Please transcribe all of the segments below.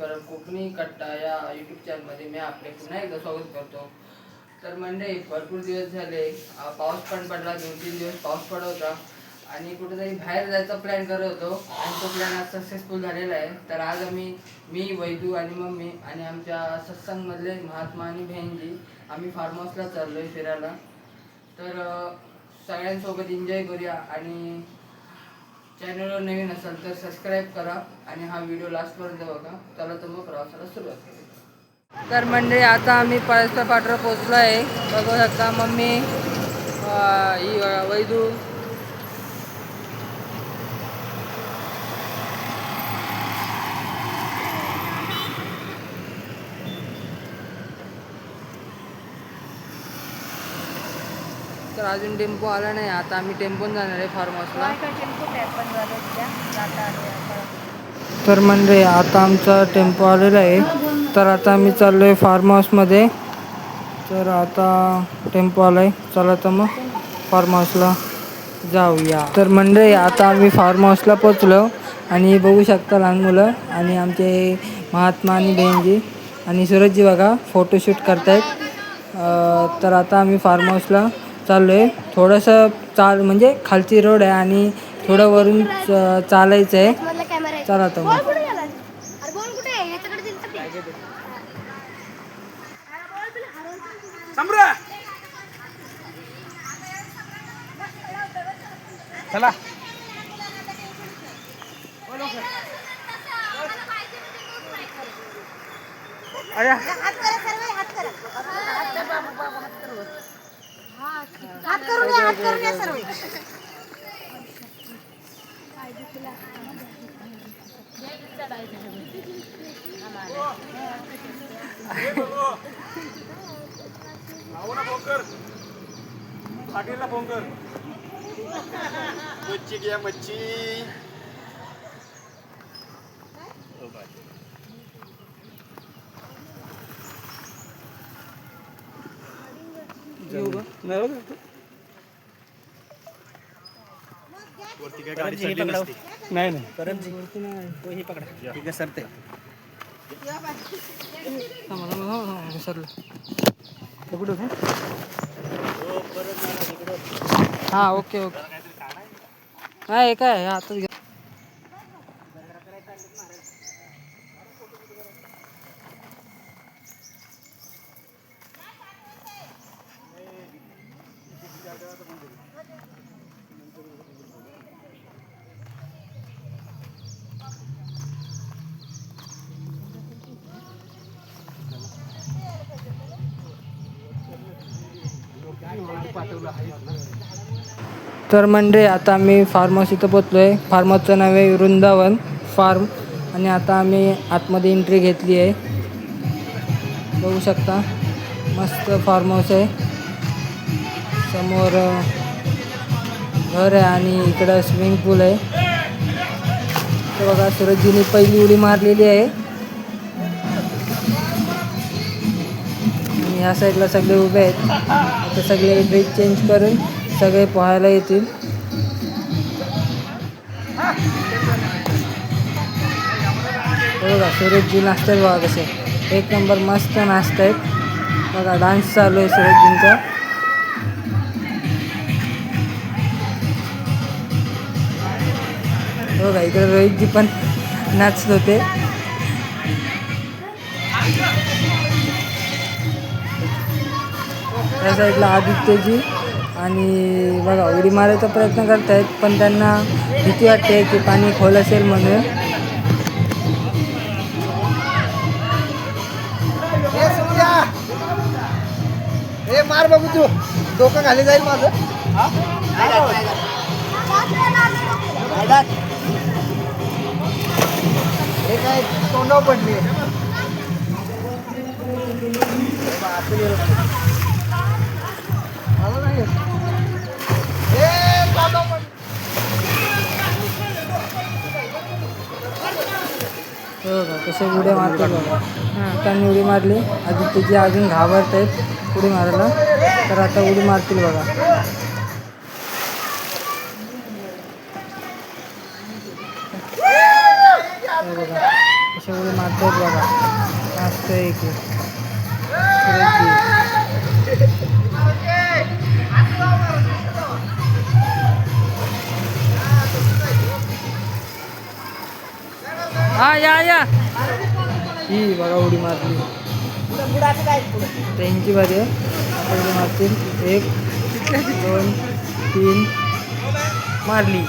तर कोकणी कट्टा या यूट्यूब चॅनलमध्ये मी आपले पुन्हा एकदा स्वागत करतो. तर म्हणजे भरपूर दिवस झाले, पाऊस पण पडला, 2-3 दिवस पाऊस पडत होता आणि कुठेतरी बाहेर जायचा प्लॅन करत होतो आणि तो प्लॅन आज सक्सेसफुल झालेला आहे. तर आज मी वैदू आणि मम्मी आणि आमच्या सत्संगमधले महात्मा आणि बहीणजी आम्ही फार्म हाऊसला चाललो आहे फिरायला. तर सगळ्यांसोबत एन्जॉय करूया आणि चॅनलवर नवीन असाल तर सबस्क्राईब करा आणि हा व्हिडिओ लास्टपर्यंत बघा. चला तर मग प्रवासाला सुरुवात करूया. तर म्हणजे आता आम्ही पळसा पाठरा पोचलो आहे. बघू शकता मम्मी, ही वैदू, तर अजून टेम्पो आला नाही. आता आम्ही टेम्पोन जाणार आहे फार्म हाऊसला. तर म्हणजे आता आमचा टेम्पो आलेला आहे. तर आता आम्ही चाललो आहे फार्म हाऊसमध्ये. तर आता टेम्पो आला आहे. चला तर मग फार्म हाऊसला जाऊया. तर म्हणजे आता आम्ही फार्म हाऊसला पोचलो आणि बघू शकता लहान मुलं आणि आमचे महात्मा आणि बहीणजी आणि सूरजजी बघा फोटोशूट करतायत. तर आता आम्ही फार्म हाऊसला चाललो आहे. थोडंसं म्हणजे खालची रोड आहे आणि थोडं वरून चालायचं आहे. चला तर मग. चला. अरे हात करून या सर्व. मच्छी घ्या मच्छी. नाही ठीक सरते. हां ओके ओके. नाही काय आता तर म्हणजे आता आम्ही फार्म हाऊस इथं पोचलो आहे. फार्म हाऊसचं नाव आहे वृंदावन फार्म आणि आता आम्ही आतमध्ये एंट्री घेतली आहे. बघू शकता मस्त फार्म हाऊस आहे. समोर घर आहे आणि इकडं स्विमिंग पूल आहे. तर बघा सूरजजीने पहिली उडी मारलेली आहे आणि ह्या साईडला सगळे उभे आहेत. आता सगळे ड्रेस चेंज करून सगळे पोहायला येतील. बघा सूरजजी नाचतात बघा कसे एक नंबर मस्त नाचत आहेत. बघा डान्स चालू आहे सूरजजींचा. बघा इकडे रोहितजी पण नाचत होते. त्या साईडला आदित्यजी आणि बघा उडी मारायचा प्रयत्न करतायत पण त्यांना भीती वाटते की पाणी खोल असेल म्हणून. हे मार बघू तू डोकं खाली जाईल माझं. हे काय तोंडावर पडली. कसे उड्या मारतात बघा. त्यांनी उडी मारली. आदित्यजी अजून घाबरत आहेत उडी मारायला. तर आता उडी मारतील बघा. बघा कसे उडी मारतात बघा मस्त एक हा या ही बघा उडी मारली त्यांची बारी आहे उडी मारतील 1 2 3 मारली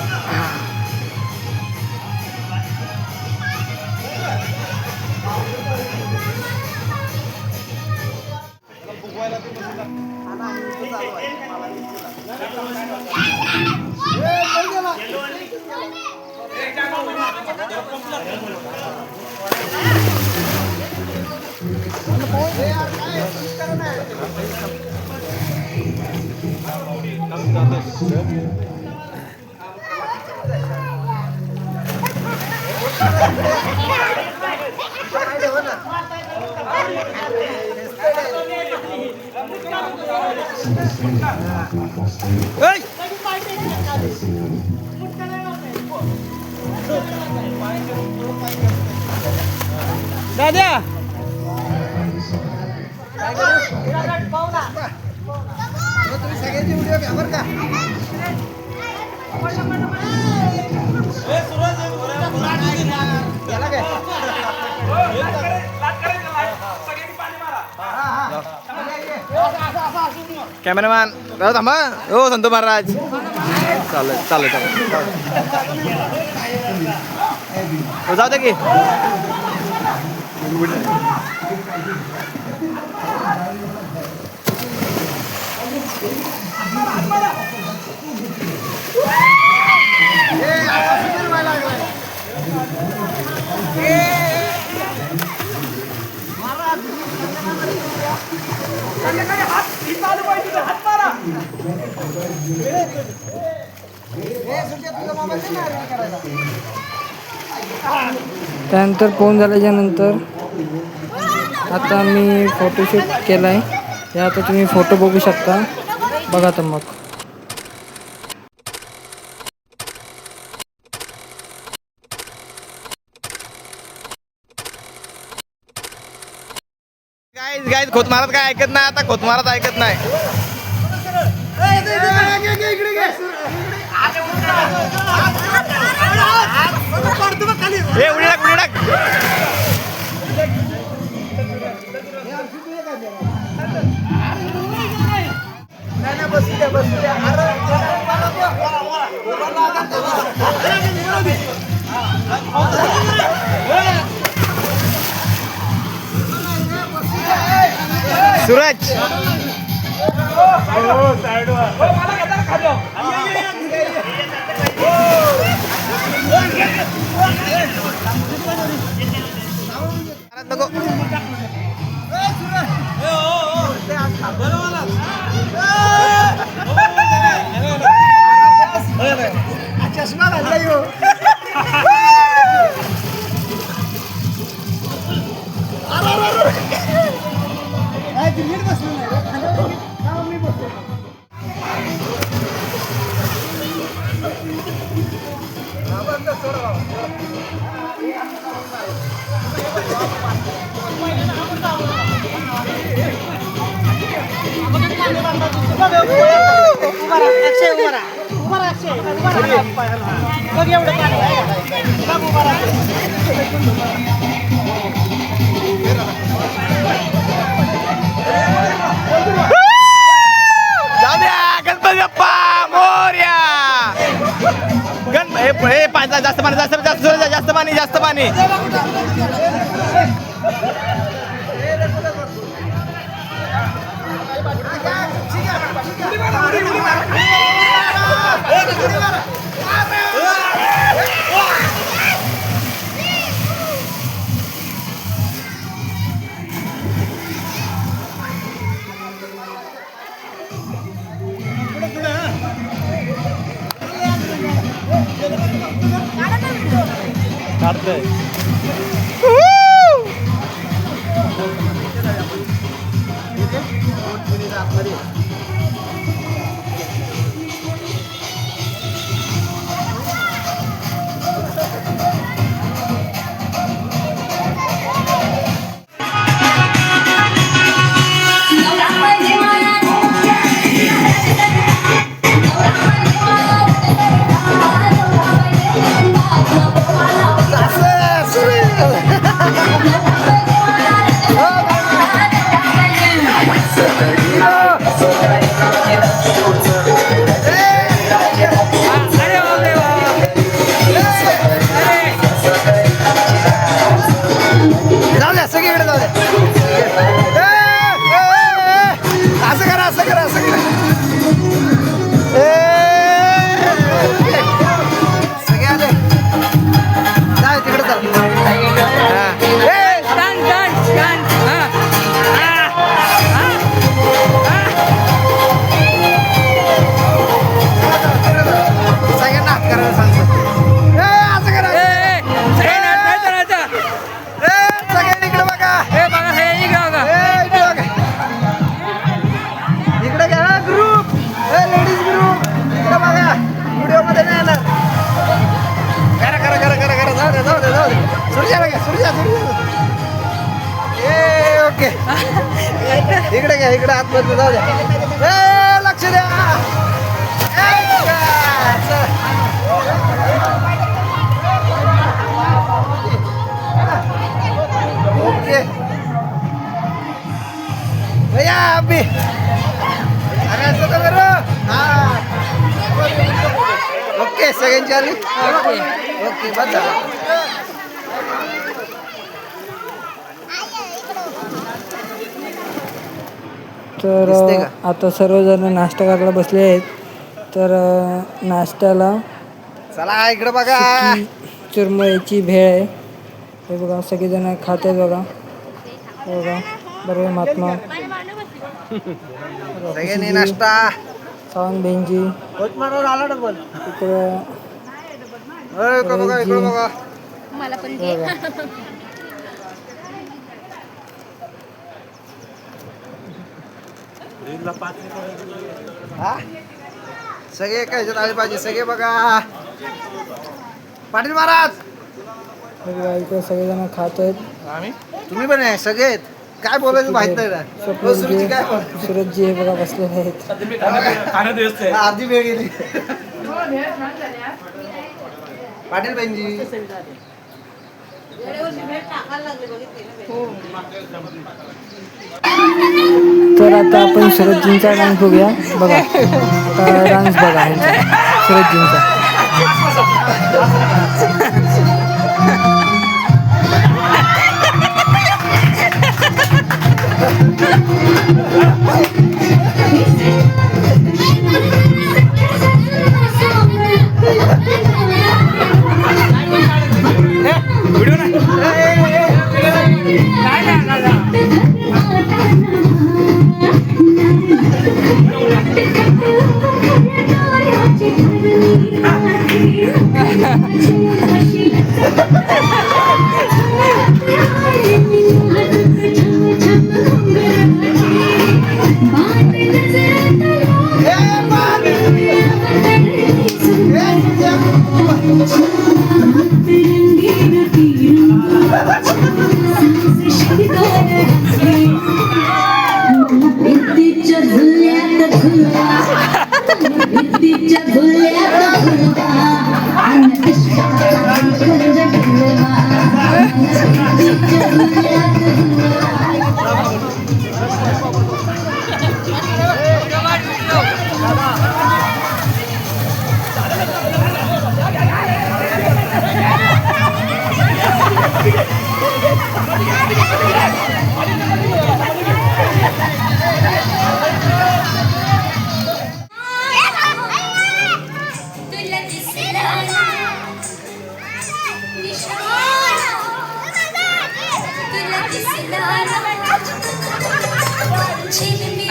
दादा तुम्ही सगळ्यांची व्हिडिओ घ्या बरं का याला काय कॅमेरामॅन थांबा हो संतो महाराज चालेल चालेल चालेल जाऊ दे की त्यानंतर फोन झाल्याच्या नंतर आता मी फोटोशूट केला आहे हे आता तुम्ही फोटो बघू शकता बघा तर मग गाईज खोतमारात काय ऐकत नाही आता खोतमारात ऐकत नाही ए उडी टाक उडी टाक सूरज नको चष्मा घातला येऊ नीट बसलो नाही मी बसलो गणपती बाप्पा मोरया जास्त पाणी जास्त पाणी जास्त पाणी काढतोय असं इकडे जाऊ दे. असं करा असं करा असं करा. सगळे आले जाऊ तिकडे जाऊ. सगळ्यांना हात करायला सांगतो. असं करा. सगळ्यांनी इकडे बघा. इकडे घ्या ग्रुप. लेडीज ग्रुप इकडे बघा. व्हिडिओ मध्ये नाही येणार. करा करा करा करा करा. जाऊ दे जाऊ दे जाऊ दे. सूर्याला घ्या सूर्या सूर्या. ओके इकडे घ्या इकडे आतमध्ये जाऊ द्या. लक्ष द्या. ओके भैया अभी अरे असं तर बरं. हां ओके सगळ्यांची आली. ओके बस झालं. तर दिसते का? आता सर्वजण नाश्ता करायला बसले आहेत. तर नाश्त्याला चला इकडे बघा. चुरमुऱ्याची भेळ आहे. हे बघा सगळेजण खात आहेत बघा. हे बघा बरे महात्मा सगळ्यांनी नाश्ता. सावंत बेंजी आला डबल. इकडं इकडे बघा इकडे बघा. मला पण हे बघा. हा सगळे काय आले पाहिजे सगळे बघा. पाटील महाराज हे बघा इकडे सगळेजण खात आहेत. तुम्ही पण आहे सगळे आहेत. काय बोलायचं माहित नाही ना. सुरुची काय बोल- सुरतजी हे बघा बसलेले आहेत. अर्धी वेळ गेली. पाटील बहिणजी तर आता आपण सुरतजींचा डान्स बघूया. बघा आता डान्स बघा ह्यांचा सुरतजींचा.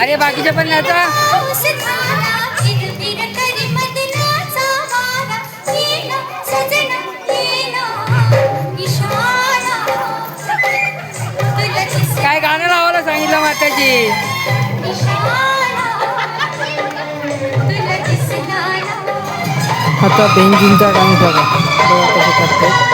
अरे बाकीच्या पण नाचा. काय गाणं लावायला सांगितलं माताजी. आता बेंजींचा डान्स बघा. बघा कसं करतात.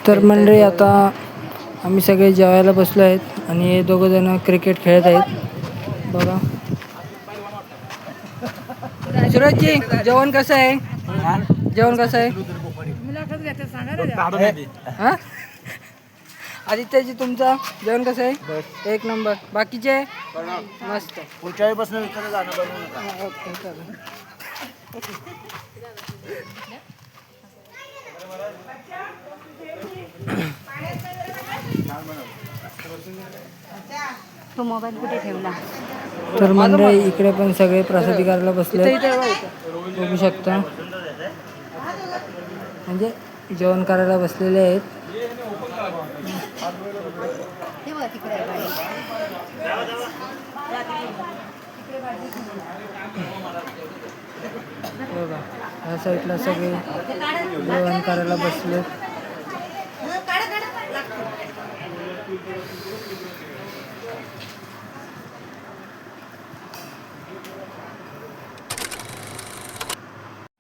तर मंडळी आता आम्ही सगळे जेवायला बसलो आहेत आणि हे दोघं जण क्रिकेट खेळत आहेत बघा. सूरजजी जेवण कसं आहे? जेवण कसं आहे? हा? आदित्यजी तुमचं जेवण कसं आहे? एक नंबर. बाकीचे मस्त. पुढच्या वेळीपासून जाणं बनवू नका. ओके चालेल. तो मोबाईल कुठे ठेवला? तर मंडळी इकडे पण सगळे प्रसादी करायला बसले बघू शकता. म्हणजे जेवण करायला बसलेले आहेत. बघा ह्या साईडला सगळे जेवण करायला बसले.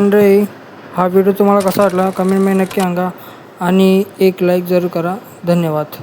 मंडळी हा व्हिडिओ तुम्हाला कसा वाटला कमेंटमध्ये नक्की सांगा आणि एक लाईक जरूर करा. धन्यवाद.